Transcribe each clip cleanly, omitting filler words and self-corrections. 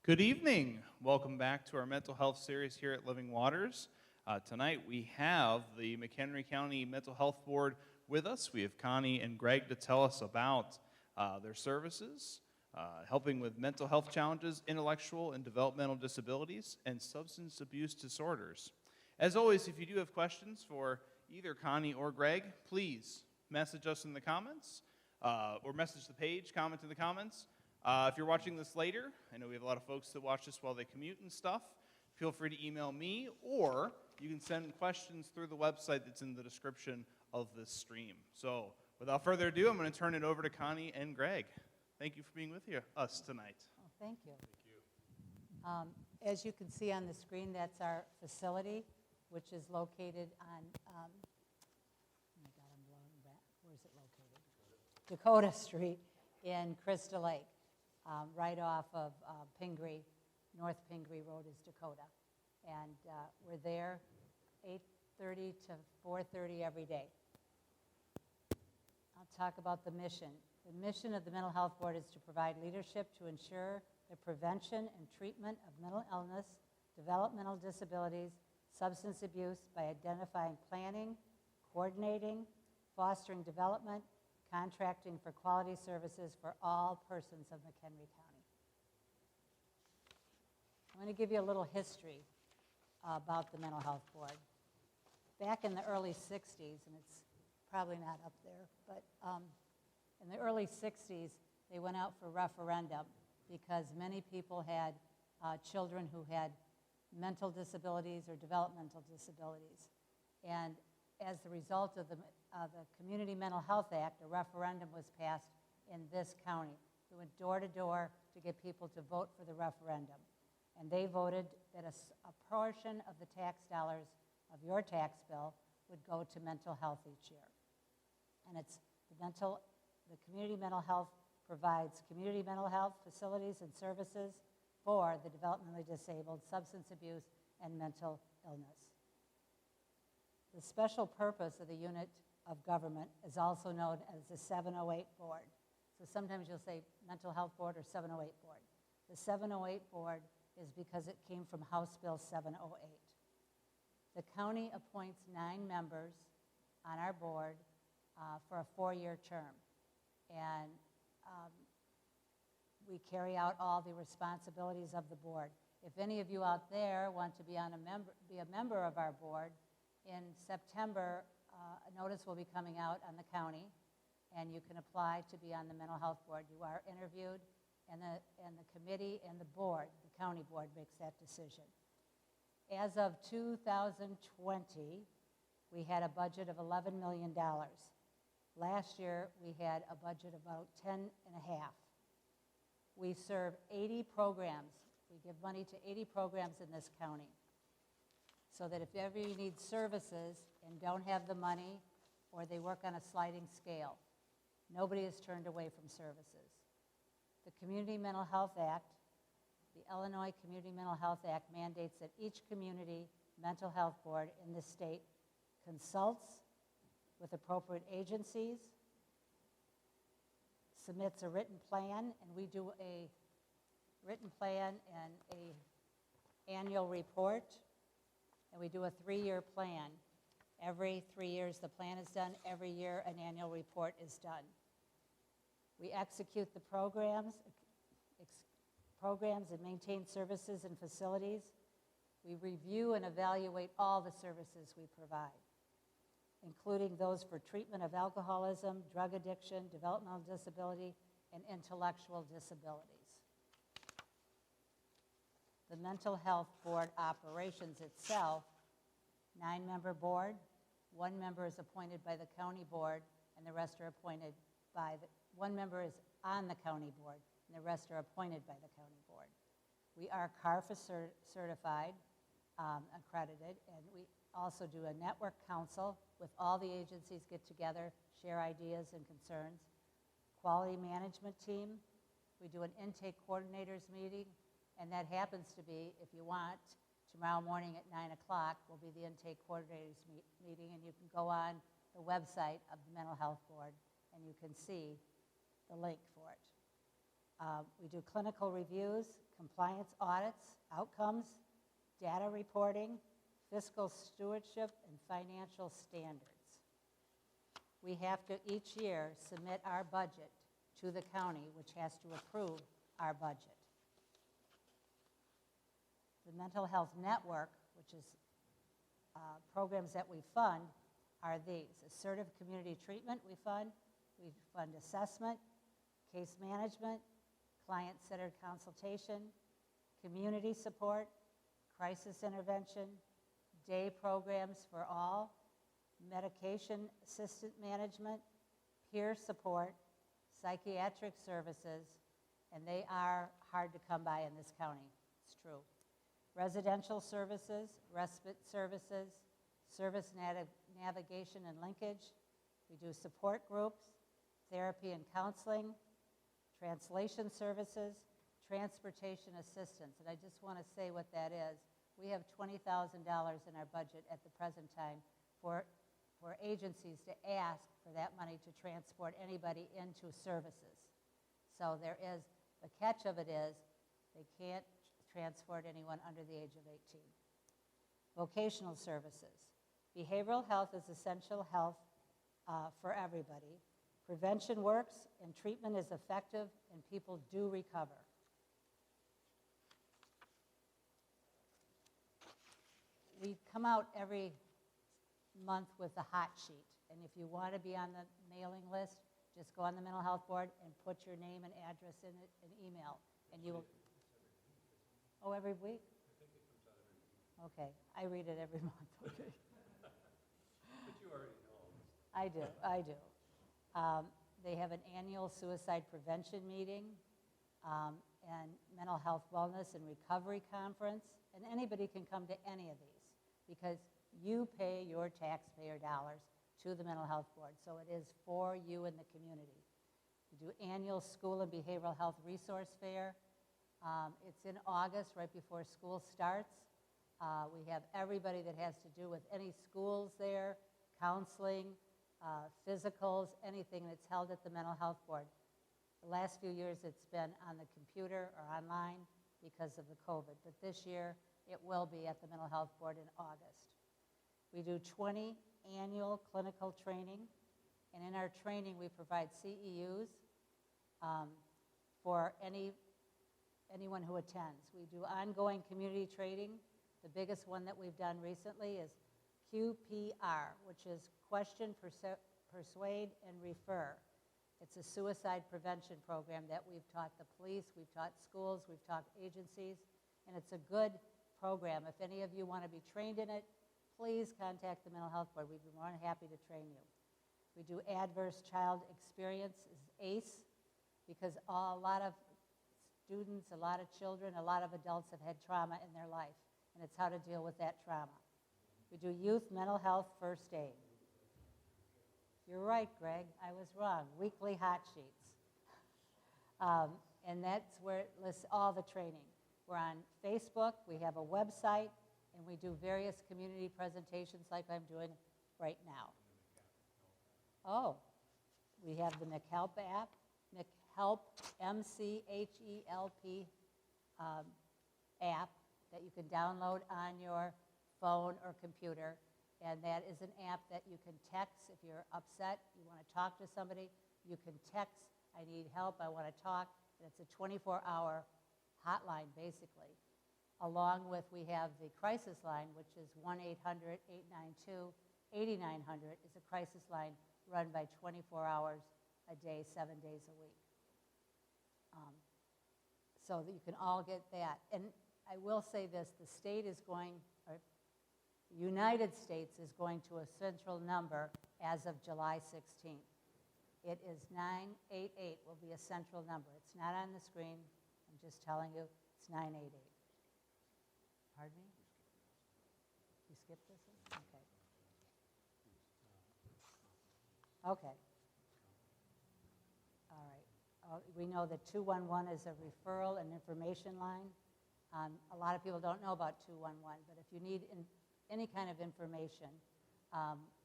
Good evening. Welcome back to our mental health series here at Living Waters. Tonight we have the McHenry County Mental Health Board with us. We have Connee and Greg to tell us about their services, helping with mental health challenges, intellectual and developmental disabilities, and substance abuse disorders. As always, if you do have questions for either Connee or Greg, please message us in the comments or message the page, comment in the comments. If you're watching this later, I know we have a lot of folks that watch this while they commute and stuff, feel free to email me, or you can send questions through the website that's in the description of this stream. So without further ado, I'm going to turn it over to Connee and Greg. Thank you for being with us tonight. Oh, thank you. Thank you. As you can see on the screen, that's our facility, which is located on, oh my God, I'm blowing back. Where is it located? Dakota Street in Crystal Lake. Right off of Pingree, North Pingree Road is Dakota. And we're there 8:30 to 4:30 every day. I'll talk about the mission. The mission of the Mental Health Board is to provide leadership to ensure the prevention and treatment of mental illness, developmental disabilities, substance abuse by identifying, planning, coordinating, fostering development, contracting for quality services for all persons of McHenry County. I'm going to give you a little history about the Mental Health Board. Back in the early 60s, and it's probably not up there, but in the early 60s, they went out for referendum because many people had children who had mental disabilities or developmental disabilities. And as the result of the Community Mental Health Act, a referendum was passed in this county. We went door to door to get people to vote for the referendum. And they voted that a portion of the tax dollars of your tax bill would go to mental health each year. And it's the Community Mental Health provides community mental health facilities and services for the developmentally disabled, substance abuse, and mental illness. The special purpose of the unit of government is also known as the 708 Board. So sometimes you'll say Mental Health Board or 708 Board. The 708 Board is because it came from House Bill 708. The county appoints 9 members on our board for a 4-year term. And we carry out all the responsibilities of the board. If any of you out there want to be a member of our board, in September, a notice will be coming out on the county, and you can apply to be on the Mental Health Board. You are interviewed, and the committee and the board, the county board, makes that decision. As of 2020, we had a budget of $11 million. Last year, we had a budget of about 10 and a half. We serve 80 programs. We give money to 80 programs in this county, so that if ever you need services and don't have the money, or they work on a sliding scale, nobody is turned away from services. The Community Mental Health Act, the Illinois Community Mental Health Act, mandates that each community mental health board in the state consults with appropriate agencies, submits a written plan, and we do a written plan and an annual report. And we do a 3-year plan. Every 3 years the plan is done. Every year an annual report is done. We execute the programs and maintain services and facilities. We review and evaluate all the services we provide, including those for treatment of alcoholism, drug addiction, developmental disability, and intellectual disabilities. The Mental Health Board operations itself, 9-member board, 1 member is appointed by the county board, and the rest are appointed by 1 member is on the county board, and the rest are appointed by the county board. We are CARFA certified, accredited, and we also do a network council with all the agencies get together, share ideas and concerns. Quality management team, we do an intake coordinators meeting, and that happens to be, if you want, tomorrow morning at 9 o'clock will be the intake coordinators meeting, and you can go on the website of the Mental Health Board, and you can see the link for it. We do clinical reviews, compliance audits, outcomes, data reporting, fiscal stewardship, and financial standards. We have to each year submit our budget to the county, which has to approve our budget. The Mental Health Network, which is programs that we fund, are these. Assertive community treatment we fund assessment, case management, client-centered consultation, community support, crisis intervention, day programs for all, medication assistant management, peer support, psychiatric services, and they are hard to come by in this county. It's true. Residential services, respite services, service navigation and linkage. We do support groups, therapy and counseling, translation services, transportation assistance. And I just want to say what that is. We have $20,000 in our budget at the present time for agencies to ask for that money to transport anybody into services. So there is, the catch of it is, they can't transport anyone under the age of 18. Vocational services. Behavioral health is essential health for everybody. Prevention works and treatment is effective and people do recover. We come out every month with a hot sheet, and if you want to be on the mailing list, just go on the Mental Health Board and put your name and address in it and email, and you will. Oh, every week? I think it comes out every week. Okay, I read it every month, okay. But you already know. I do. They have an annual suicide prevention meeting and mental health wellness and recovery conference, and anybody can come to any of these because you pay your taxpayer dollars to the Mental Health Board, so it is for you and the community. We do annual school and behavioral health resource fair. It's in August, right before school starts. We have everybody that has to do with any schools there, counseling, physicals, anything that's held at the Mental Health Board. The last few years it's been on the computer or online because of the COVID, but this year it will be at the Mental Health Board in August. We do 20 annual clinical training, and in our training we provide CEUs for anyone who attends. We do ongoing community training. The biggest one that we've done recently is QPR, which is Question, Persuade, and Refer. It's a suicide prevention program that we've taught the police, we've taught schools, we've taught agencies, and it's a good program. If any of you want to be trained in it, please contact the Mental Health Board. We'd be more than happy to train you. We do adverse child experience, ACE, because a lot of students, a lot of children, a lot of adults have had trauma in their life, and it's how to deal with that trauma. We do youth mental health first aid. You're right, Greg, I was wrong. Weekly hot sheets. And that's where it lists all the training. We're on Facebook, we have a website, and we do various community presentations like I'm doing right now. Oh, we have the McHelp app, McHelp, M-C-H-E-L-P app that you can download on your phone or computer. And that is an app that you can text if you're upset, you want to talk to somebody, you can text, I need help, I want to talk, and it's a 24-hour hotline, basically. Along with, we have the crisis line, which is 1-800-892-8900, is a crisis line run by 24 hours a day, 7 days a week. So that you can all get that. And I will say this, the state is going, or the United States is going to a central number as of July 16th. It is 988 will be a central number. It's not on the screen. I'm just telling you, it's 988. Pardon me? You skipped this one? Okay. Okay. All right. We know that 211 is a referral and information line. A lot of people don't know about 211, but if you need any kind of information,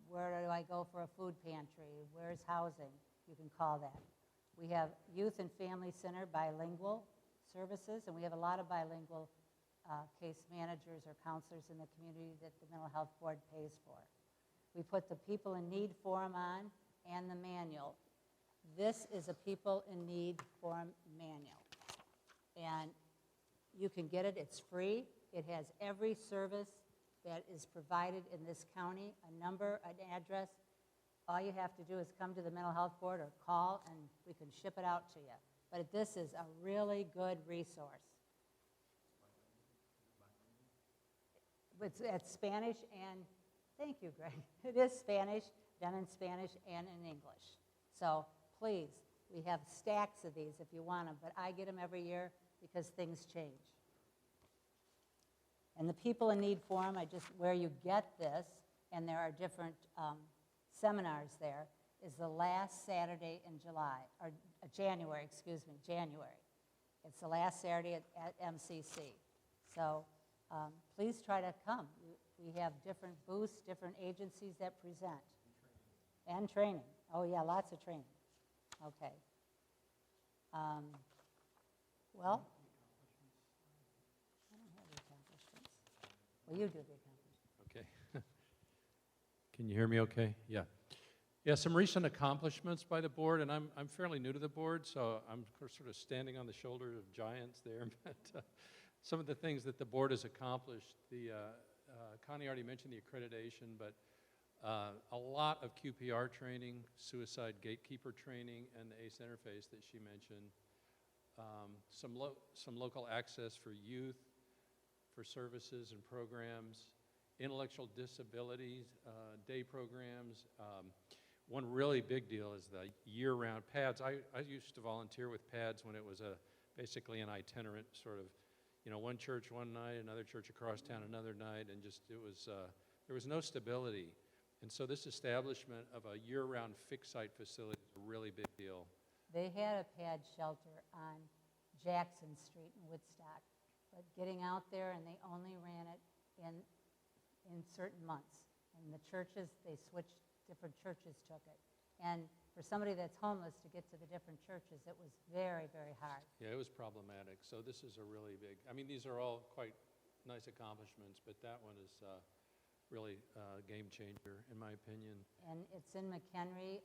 where do I go for a food pantry, where's housing, you can call that. We have Youth and Family Center bilingual services, and we have a lot of bilingual case managers or counselors in the community that the Mental Health Board pays for. We put the People in Need form on and the manual. This is a People in Need form manual. And you can get it, it's free. It has every service that is provided in this county, a number, an address. All you have to do is come to the Mental Health Board or call, and we can ship it out to you. But this is a really good resource. It's Spanish and, thank you, Greg. It is Spanish, done in Spanish and in English. So please, we have stacks of these if you want them, but I get them every year because things change. And the People in Need forum, where you get this, and there are different seminars there, is the last Saturday in January. It's the last Saturday at MCC. So please try to come. We have different booths, different agencies that present. And training. Oh yeah, lots of training. Okay. Well, I don't have the accomplishments. Well, you do the accomplishments. Okay. Can you hear me okay? Yeah. Yeah, some recent accomplishments by the board, and I'm fairly new to the board, so I'm sort of standing on the shoulders of giants there. But some of the things that the board has accomplished, Connee already mentioned the accreditation, but a lot of QPR training, suicide gatekeeper training, and the ACE interface that she mentioned. Some local access for youth, for services and programs, intellectual disabilities, day programs. One really big deal is the year-round PADS. I used to volunteer with PADS when it was basically an itinerant sort of, one church one night, another church across town another night, and just there was no stability. And so this establishment of a year-round fixed site facility is a really big deal. They had a PAD shelter on Jackson Street in Woodstock, but getting out there, and they only ran it in certain months. And the churches, they switched, different churches took it. And for somebody that's homeless to get to the different churches, it was very, very hard. Yeah, it was problematic. So this is a really big, these are all quite nice accomplishments, but that one is really a game changer, in my opinion. And it's in McHenry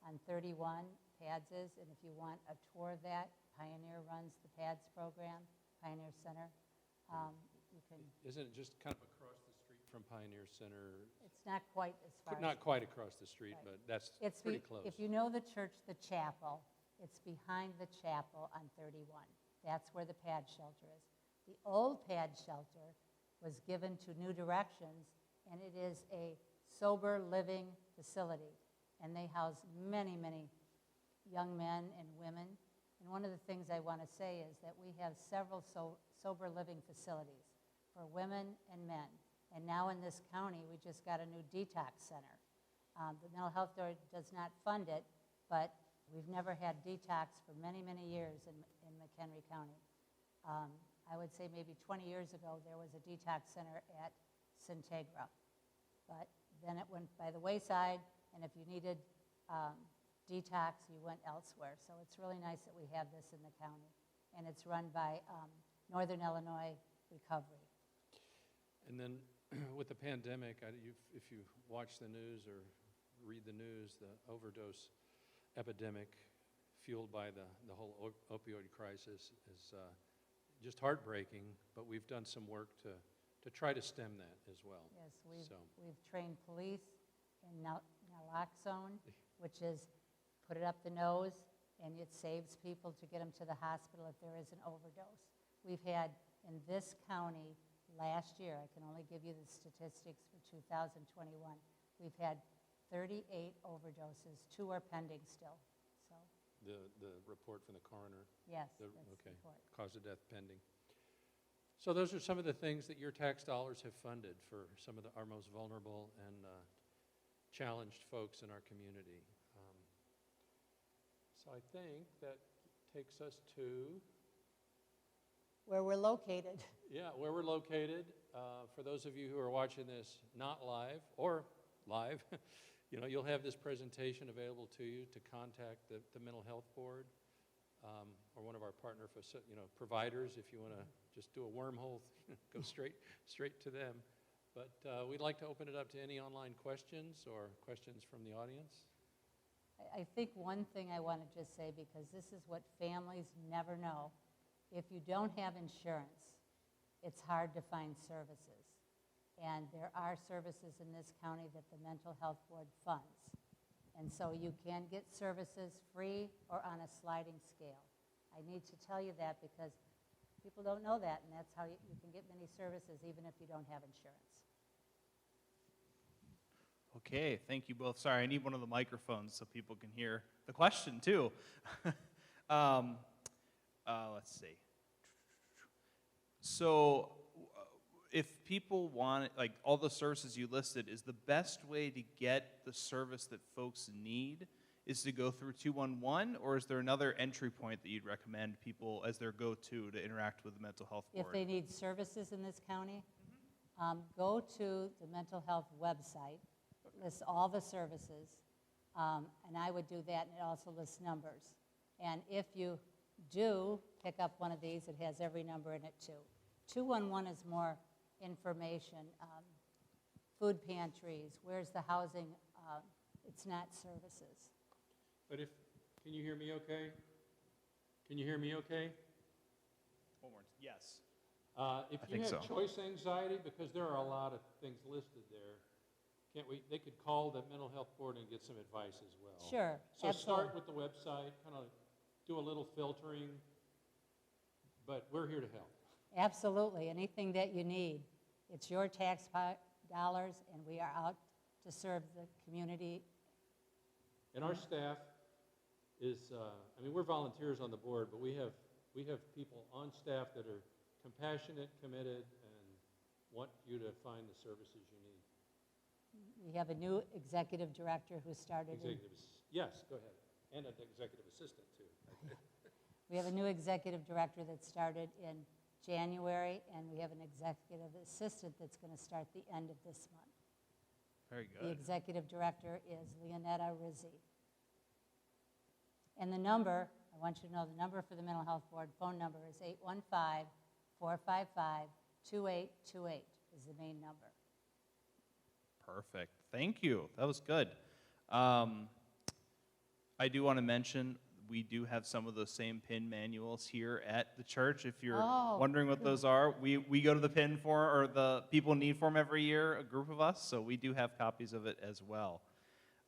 on 31, PADS is, and if you want a tour of that, Pioneer runs the PADS program, Pioneer Center. You can. Isn't it just kind of across the street from Pioneer Center? It's not quite as far. Not quite across the street, Right. but that's It's pretty close. If you know the church, the chapel, it's behind the chapel on 31. That's where the PAD shelter is. The old PAD shelter was given to New Directions, and it is a sober living facility. And they house many, many young men and women. And one of the things I want to say is that we have several sober living facilities for women and men. And now in this county, we just got a new detox center. The Mental Health Board does not fund it, but we've never had detox for many, many years in McHenry County. I would say maybe 20 years ago, there was a detox center at Sintegra. But then it went by the wayside, and if you needed detox, you went elsewhere. So it's really nice that we have this in the county. And it's run by Northern Illinois Recovery. And then with the pandemic, if you watch the news or read the news, the overdose epidemic fueled by the whole opioid crisis is just heartbreaking, but we've done some work to try to stem that as well. Yes, we've trained police in naloxone, which is put it up the nose, and it saves people to get them to the hospital if there is an overdose. We've had, in this county, last year, I can only give you the statistics for 2021, we've had 38 overdoses. 2 are pending still. So The report from the coroner? yes, that's okay. the report. Cause of death pending. So those are some of the things that your tax dollars have funded for some of our most vulnerable and challenged folks in our community. So I think that takes us to... Where we're located. Yeah, where we're located. For those of you who are watching this not live or live, You know, you'll have this presentation available to you to contact the Mental Health Board or one of our partner providers if you want to just do a wormhole, go straight to them. But we'd like to open it up to any online questions or questions from the audience. I think one thing I want to just say, because this is what families never know, if you don't have insurance, it's hard to find services. And there are services in this county that the Mental Health Board funds. And so you can get services free or on a sliding scale. I need to tell you that because people don't know that, and that's how you can get many services even if you don't have insurance. Okay, thank you both. Sorry, I need one of the microphones so people can hear the question too. Let's see. So if people want, like all the services you listed, is the best way to get the service that folks need is to go through 211, or is there another entry point that you'd recommend people as their go-to to interact with the mental health board? If they need services in this county, go to the mental health website, lists all the services, and I would do that, and it also lists numbers. And if you do pick up one of these, it has every number in it too. 211 is more information, food pantries, where's the housing, it's not services. But can you hear me okay? Can you hear me okay? One more. Yes. If I you think have so. choice anxiety, because there are a lot of things listed there, they could call the Mental Health Board and get some advice as well. Sure, So absolutely. start with the website, kind of do a little filtering, but we're here to help. Absolutely, anything that you need. It's your tax dollars, and we are out to serve the community. And our staff is, we're volunteers on the board, but we have people on staff that are compassionate, committed, and want you to find the services you need. We have a new executive director who started Yes, go ahead. And an executive assistant, too. We have a new executive director that started in January, and we have an executive assistant that's going to start the end of this month. Very The good. executive director is Leonetta Rizzi. And the number, I want you to know the number for the Mental Health Board, phone number is 815-455-2828 is the main number. Perfect. Thank you. That was good. I do want to mention we do have some of those same PIN manuals here at the church. If you're wondering what those are, we go to the PIN forum, or the People in Need forum every year, a group of us, so we do have copies of it as well.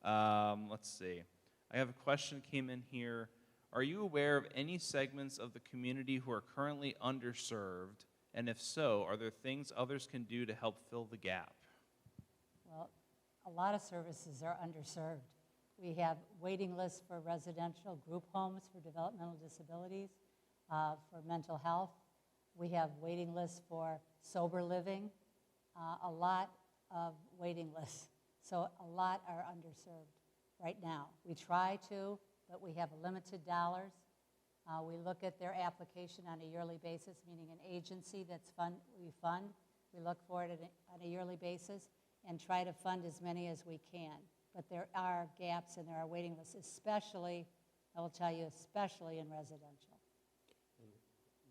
Let's see. I have a question that came in here. Are you aware of any segments of the community who are currently underserved? And if so, are there things others can do to help fill the gap? Well, a lot of services are underserved. We have waiting lists for residential group homes for developmental disabilities, for mental health. We have waiting lists for sober living, a lot of waiting lists. So a lot are underserved right now. We try to, but we have limited dollars. We look at their application on a yearly basis, meaning an agency that's we fund. We look for it on a yearly basis and try to fund as many as we can. But there are gaps and there are waiting lists, especially, I will tell you, especially in residential. And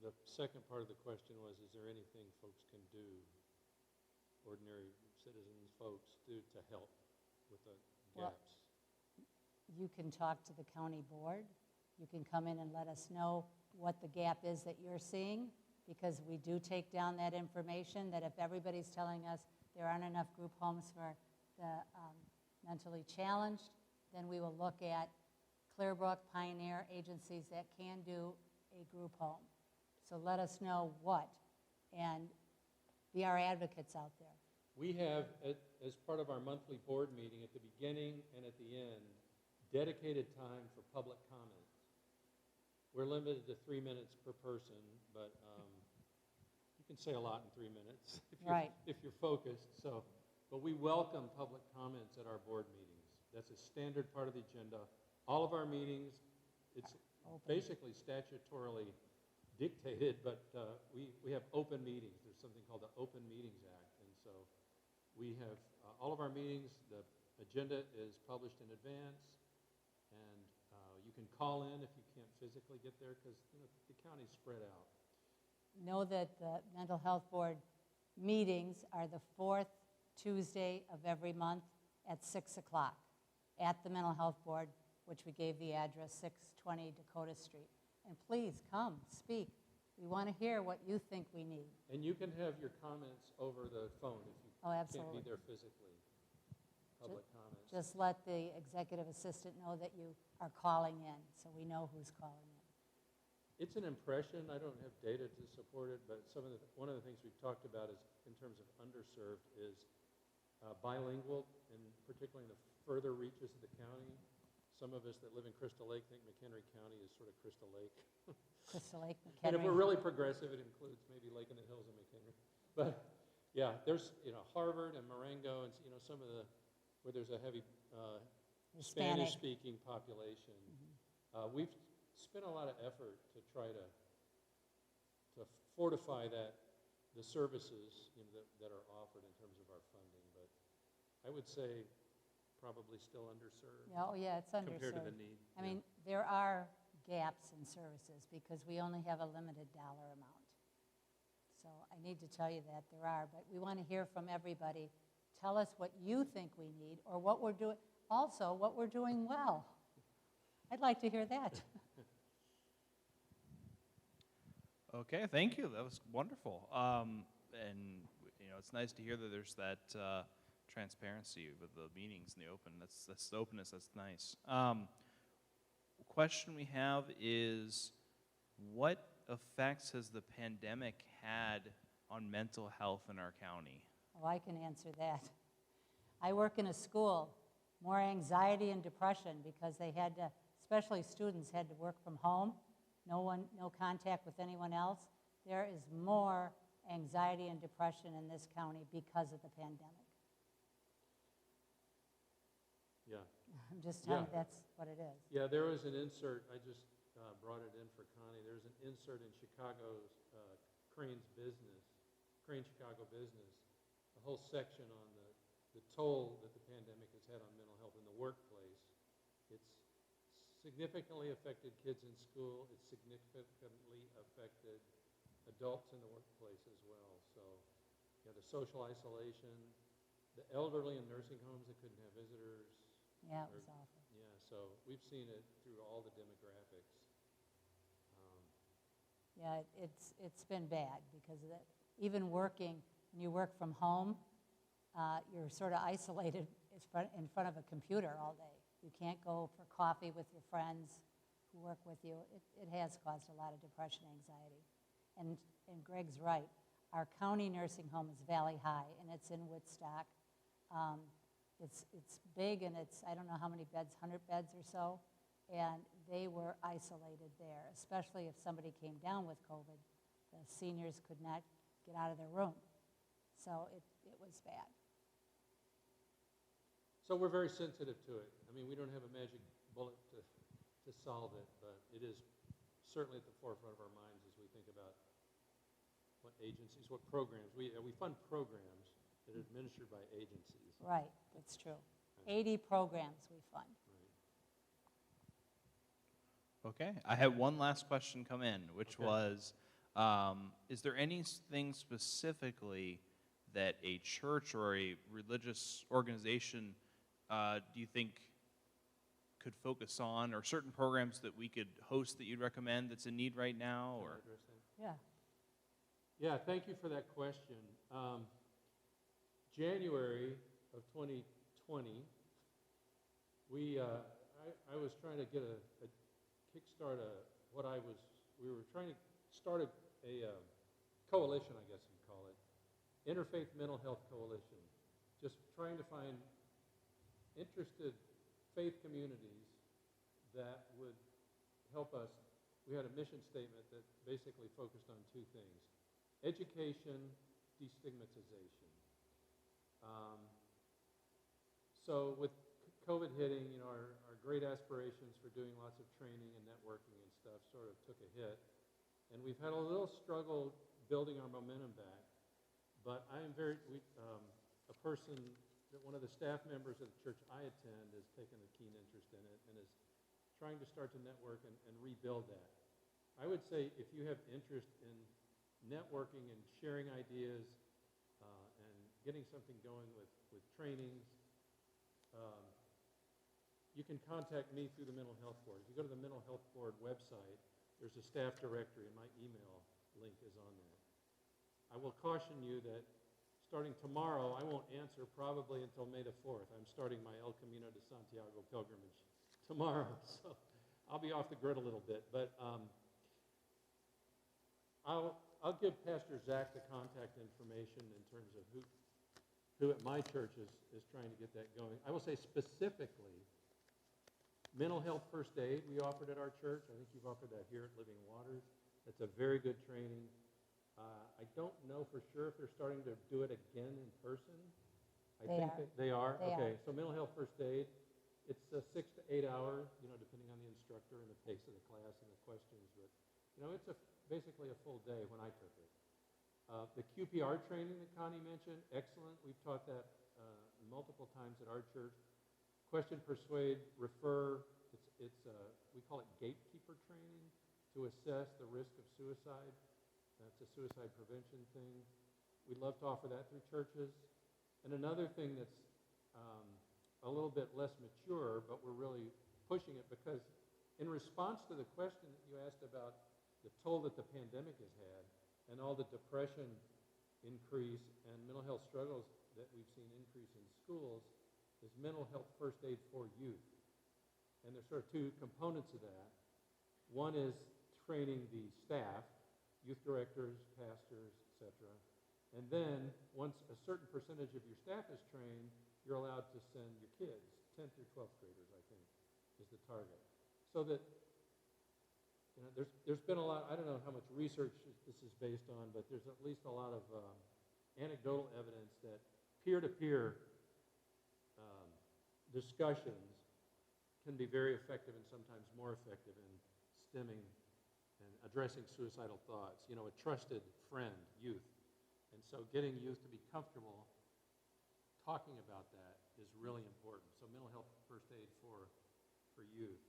the second part of the question was, is there anything folks can do, ordinary citizens, folks, do to help with the gaps? Well, you can talk to the county board. You can come in and let us know what the gap is that you're seeing, because we do take down that information, that if everybody's telling us there aren't enough group homes for the mentally challenged, then we will look at Clearbrook, Pioneer, agencies that can do a group home. So let us know what, and be our advocates out there. We have, as part of our monthly board meeting, at the beginning and at the end, dedicated time for public comment. We're limited to 3 minutes per person, but you can say a lot in 3 minutes if you're focused. But we welcome public comments at our board meetings. That's a standard part of the agenda. All of our meetings, it's basically statutorily dictated, but we have open meetings. There's something called the Open Meetings Act, and so we have all of our meetings. The agenda is published in advance, and you can call in if you can't physically get there because the county's spread out. Know that the Mental Health Board meetings are the fourth Tuesday of every month at 6 o'clock at the Mental Health Board, which we gave the address, 620 Dakota Street. And please come, speak. We want to hear what you think we need. And you can have your comments over the phone if you can't be there physically. Public comments. Just let the executive assistant know that you are calling in, so we know who's calling in. It's an impression. I don't have data to support it, but one of the things we've talked about is, in terms of underserved, is bilingual, and particularly in the further reaches of the county. Some of us that live in Crystal Lake think McHenry County is sort of Crystal Lake. Crystal Lake, McHenry. And if we're really progressive, it includes maybe Lake in the Hills and McHenry. But yeah, there's Harvard and Marengo and some of the where there's a heavy Spanish-speaking population. Mm-hmm. We've spent a lot of effort to try to fortify the services that are offered in terms of our funding. But I would say probably still underserved. Yeah, it's underserved. Compared to the need. I mean, there are gaps in services because we only have a limited dollar amount. So I need to tell you that there are, but we want to hear from everybody. Tell us what you think we need or what we're doing, also what we're doing well. I'd like to hear that. Okay, thank you. That was wonderful. And it's nice to hear that there's that transparency with the meetings and the open. That's the openness. That's nice. Question we have is, what effects has the pandemic had on mental health in our county? Oh, I can answer that. I work in a school, more anxiety and depression because they had to, especially students, had to work from home. No contact with anyone else. There is more anxiety and depression in this county because of the pandemic. Yeah. I'm just telling you that's what it is. Yeah, there was an insert. I just brought it in for Connie. There's an insert in Chicago's Crane Chicago Business, a whole section on the toll that the pandemic has had on mental health in the workplace. It's significantly affected kids in school. It's significantly affected adults in the workplace as well. So, the social isolation, the elderly in nursing homes that couldn't have visitors. Yeah, it was awful. Yeah, so we've seen it through all the demographics. Yeah, it's been bad because of that. Even working, when you work from home, you're sort of isolated in front of a computer all day. You can't go for coffee with your friends who work with you. It has caused a lot of depression, anxiety. And Greg's right. Our county nursing home is Valley High, and it's in Woodstock. It's big, and it's, I don't know how many beds, 100 beds or so, and they were isolated there, especially if somebody came down with COVID. The seniors could not get out of their room. So it was bad. So we're very sensitive to it. I mean, we don't have a magic bullet to solve it, but it is certainly at the forefront of our minds as we think about what agencies, what programs. We fund programs that are administered by agencies. Right, that's true. 80 programs we fund. Right. Okay, I had one last question come in, which was, is there anything specifically that a church or a religious organization do you think could focus on, or certain programs that we could host that you'd recommend that's in need right now? Can I Or address that? Yeah. Yeah, thank you for that question. January of 2020, I was trying to get a kickstart. We were trying to start a coalition, I guess you'd call it, Interfaith Mental Health Coalition. Just trying to find interested faith communities that would help us. We had a mission statement that basically focused on two things: education, destigmatization. So with COVID hitting, our great aspirations for doing lots of training and networking and stuff sort of took a hit. And we've had a little struggle building our momentum back. But I am a person that one of the staff members of the church I attend has taken a keen interest in it and is trying to start to network and rebuild that. I would say if you have interest in networking and sharing ideas and getting something going with trainings, you can contact me through the Mental Health Board. If you go to the Mental Health Board website, there's a staff directory, and my email link is on there. I will caution you that starting tomorrow, I won't answer probably until May the 4th. I'm starting my El Camino de Santiago pilgrimage tomorrow, so I'll be off the grid a little bit. But I'll give Pastor Zach the contact information in terms of who at my church is trying to get that going. I will say specifically, mental health first aid we offered at our church. I think you've offered that here at Living Waters. That's a very good training. I don't know for sure if they're starting to do it again in person. They are? Okay, so mental health first aid, it's 6 to 8 hours, depending on the instructor and the pace of the class and the questions. But, it's basically a full day when I took it. The QPR training that Connee mentioned, excellent. We've taught that multiple times at our church. Question, persuade, refer. We call it gatekeeper training to assess the risk of suicide. That's a suicide prevention thing. We'd love to offer that through churches. And another thing that's a little bit less mature, but we're really pushing it because in response to the question that you asked about the toll that the pandemic has had and all the depression increase and mental health struggles that we've seen increase in schools, is mental health first aid for youth. And there's sort of two components of that. One is training the staff, youth directors, pastors, etc. And then once a certain percentage of your staff is trained, you're allowed to send your kids, 10th through 12th graders, I think, is the target. So that, there's been a lot, I don't know how much research this is based on, but there's at least a lot of anecdotal evidence that peer-to-peer discussions can be very effective and sometimes more effective in stemming and addressing suicidal thoughts. A trusted friend, youth. And so getting youth to be comfortable talking about that is really important. So mental health first aid for youth.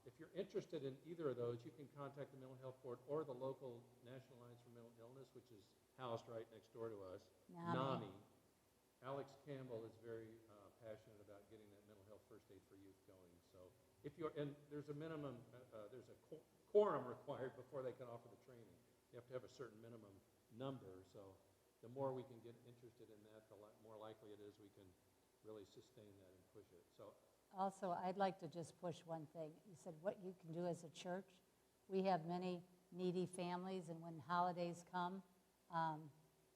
If you're interested in either of those, you can contact the Mental Health Board or the local National Alliance for Mental Illness, which is housed right next door to us, NAMI. Alex Campbell is very passionate about getting that mental health first aid for youth going. So if you're, and there's a minimum, there's a quorum required before they can offer the training. You have to have a certain minimum number. So the more we can get interested in that, the more likely it is we can really sustain that and push it. So. Also, I'd like to just push one thing. You said what you can do as a church. We have many needy families, and when holidays come,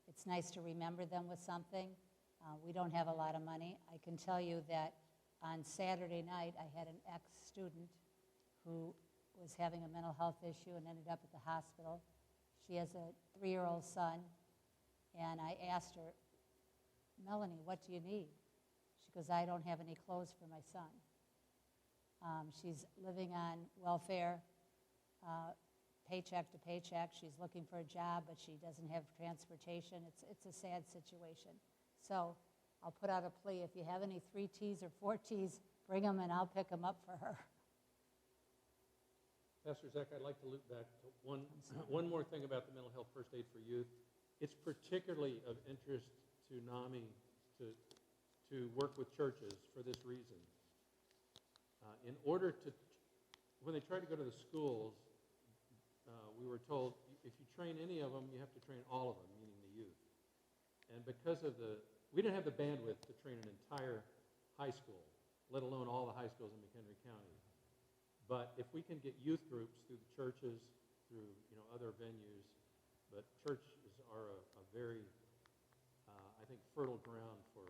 it's nice to remember them with something. We don't have a lot of money. I can tell you that on Saturday night, I had an ex-student who was having a mental health issue and ended up at the hospital. She has a 3-year-old son, and I asked her, Melanie, what do you need? She goes, I don't have any clothes for my son. She's living on welfare, paycheck to paycheck. She's looking for a job, but she doesn't have transportation. It's a sad situation. So I'll put out a plea. If you have any 3Ts or 4Ts, bring them and I'll pick them up for her. Pastor Zach, I'd like to loop back to one more thing about the mental health first aid for youth. It's particularly of interest to NAMI to work with churches for this reason. In order to, when they try to go to the schools, we were told, if you train any of them, you have to train all of them, meaning the youth. And because of we didn't have the bandwidth to train an entire high school, let alone all the high schools in McHenry County. But if we can get youth groups through the churches, through other venues, but churches are a very, I think, fertile ground for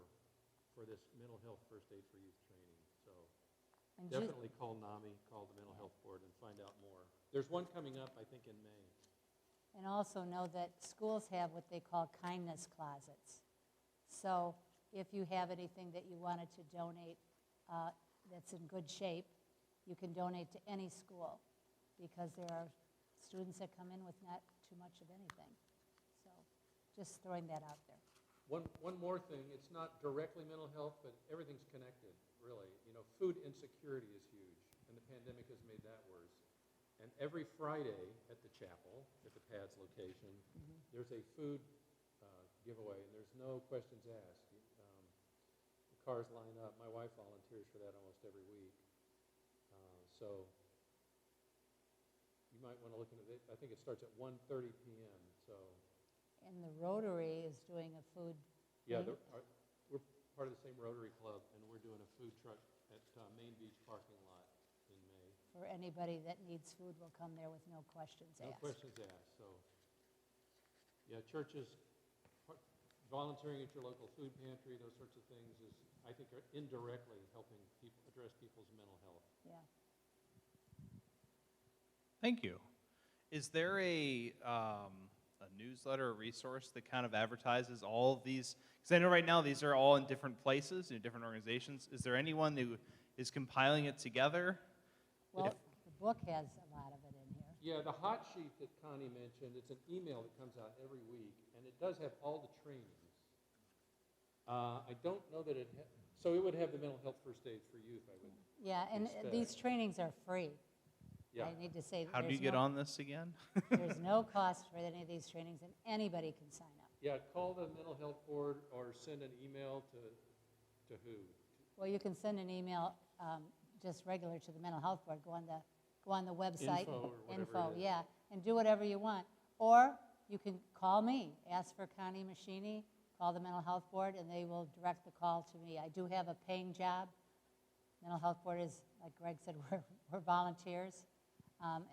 this mental health first aid for youth training. So And definitely call NAMI, call the Mental Health Board, and find out more. There's one coming up, I think, in May. And also know that schools have what they call kindness closets. So if you have anything that you wanted to donate that's in good shape, you can donate to any school because there are students that come in with not too much of anything. So just throwing that out there. One more thing, it's not directly mental health, but everything's connected, really. You know, food insecurity is huge, and the pandemic has made that worse. And every Friday at the chapel, at the PADS location, there's a food giveaway, and there's no questions asked. The cars line up. My wife volunteers for that almost every week. So you might want to look into it. I think it starts at 1:30 p.m. So And the Rotary is doing a food yeah, thing. we're part of the same Rotary Club, and we're doing a food truck at Main Beach parking lot in May. For anybody that needs food will come there with no questions No asked. questions asked. So yeah, churches, volunteering at your local food pantry, those sorts of things is, I think, are indirectly helping people address people's mental health. Yeah. Thank you. Is there a newsletter or resource that kind of advertises all of these? Because I know right now these are all in different places, in different organizations. Is there anyone who is compiling it together? Well, the book has a lot of it in here. Yeah, the hot sheet that Connie mentioned, it's an email that comes out every week, and it does have all the trainings. I don't know that so it would have the mental health first aid for youth, I would. Yeah, and Expect. these trainings are free. Yeah. I need to say How do you get on this again? there's no cost for any of these trainings, and anybody can sign up. Yeah, call the mental health board or send an email to who? Well, you can send an email just regular to the mental health board. Go on the website. Info or whatever it is. Yeah, and do whatever you want. Or you can call me, ask for Connee Meschini, call the mental health board, and they will direct the call to me. I do have a paying job. Mental health board is, like Greg said, we're volunteers.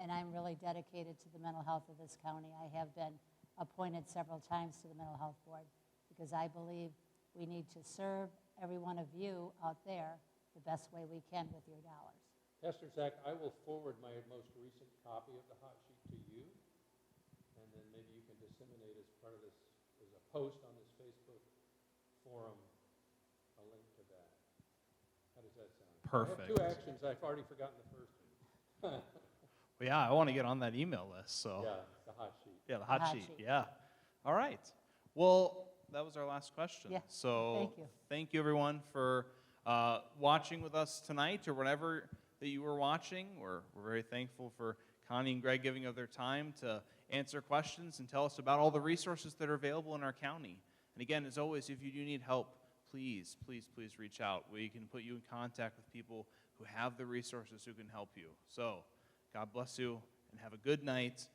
And I'm really dedicated to the mental health of this county. I have been appointed several times to the mental health board because I believe we need to serve every one of you out there the best way we can with your dollars. Pastor Zach, I will forward my most recent copy of the hot sheet to you, and then maybe you can disseminate as part of this, as a post on this Facebook forum, a link to that. How does that sound? Perfect. I have two actions. I've already forgotten the first one. Well, yeah, I want to get on that email list. So Yeah, the hot sheet. yeah, the hot Hot sheet. sheet. Yeah. All right. Well, that was our last question. Yeah, So thank you. thank you everyone for watching with us tonight or whenever that you were watching. We're very thankful for Connie and Greg giving of their time to answer questions and tell us about all the resources that are available in our county. And again, as always, if you do need help, please, please, please reach out. We can put you in contact with people who have the resources who can help you. So God bless you and have a good night.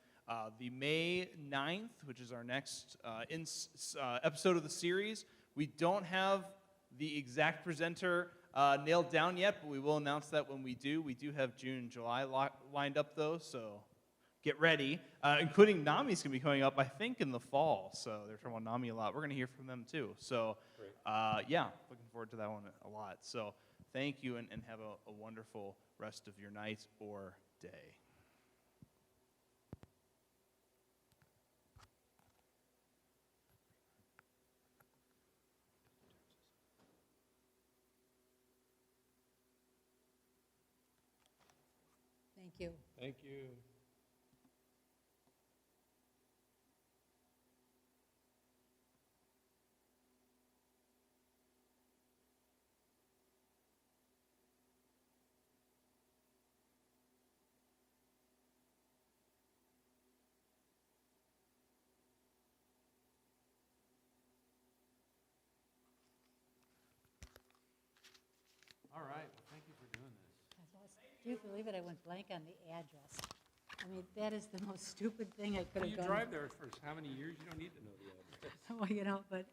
The May 9th, which is our next episode of the series, we don't have the exact presenter nailed down yet, but we will announce that when we do. We do have June and July lined up, though, so get ready. Including NAMI's going to be coming up, I think, in the fall. So they're talking about NAMI a lot. We're going to hear from them, too. So, yeah, looking forward to that one a lot. So thank you, and have a wonderful rest of your night or day. Thank you. Thank you. All right, well, thank you for doing this. Do you believe it? I went blank on the address. I mean, that is the most stupid thing I could Well, have you done. drive there for how many years? You don't need to know the address. Well, but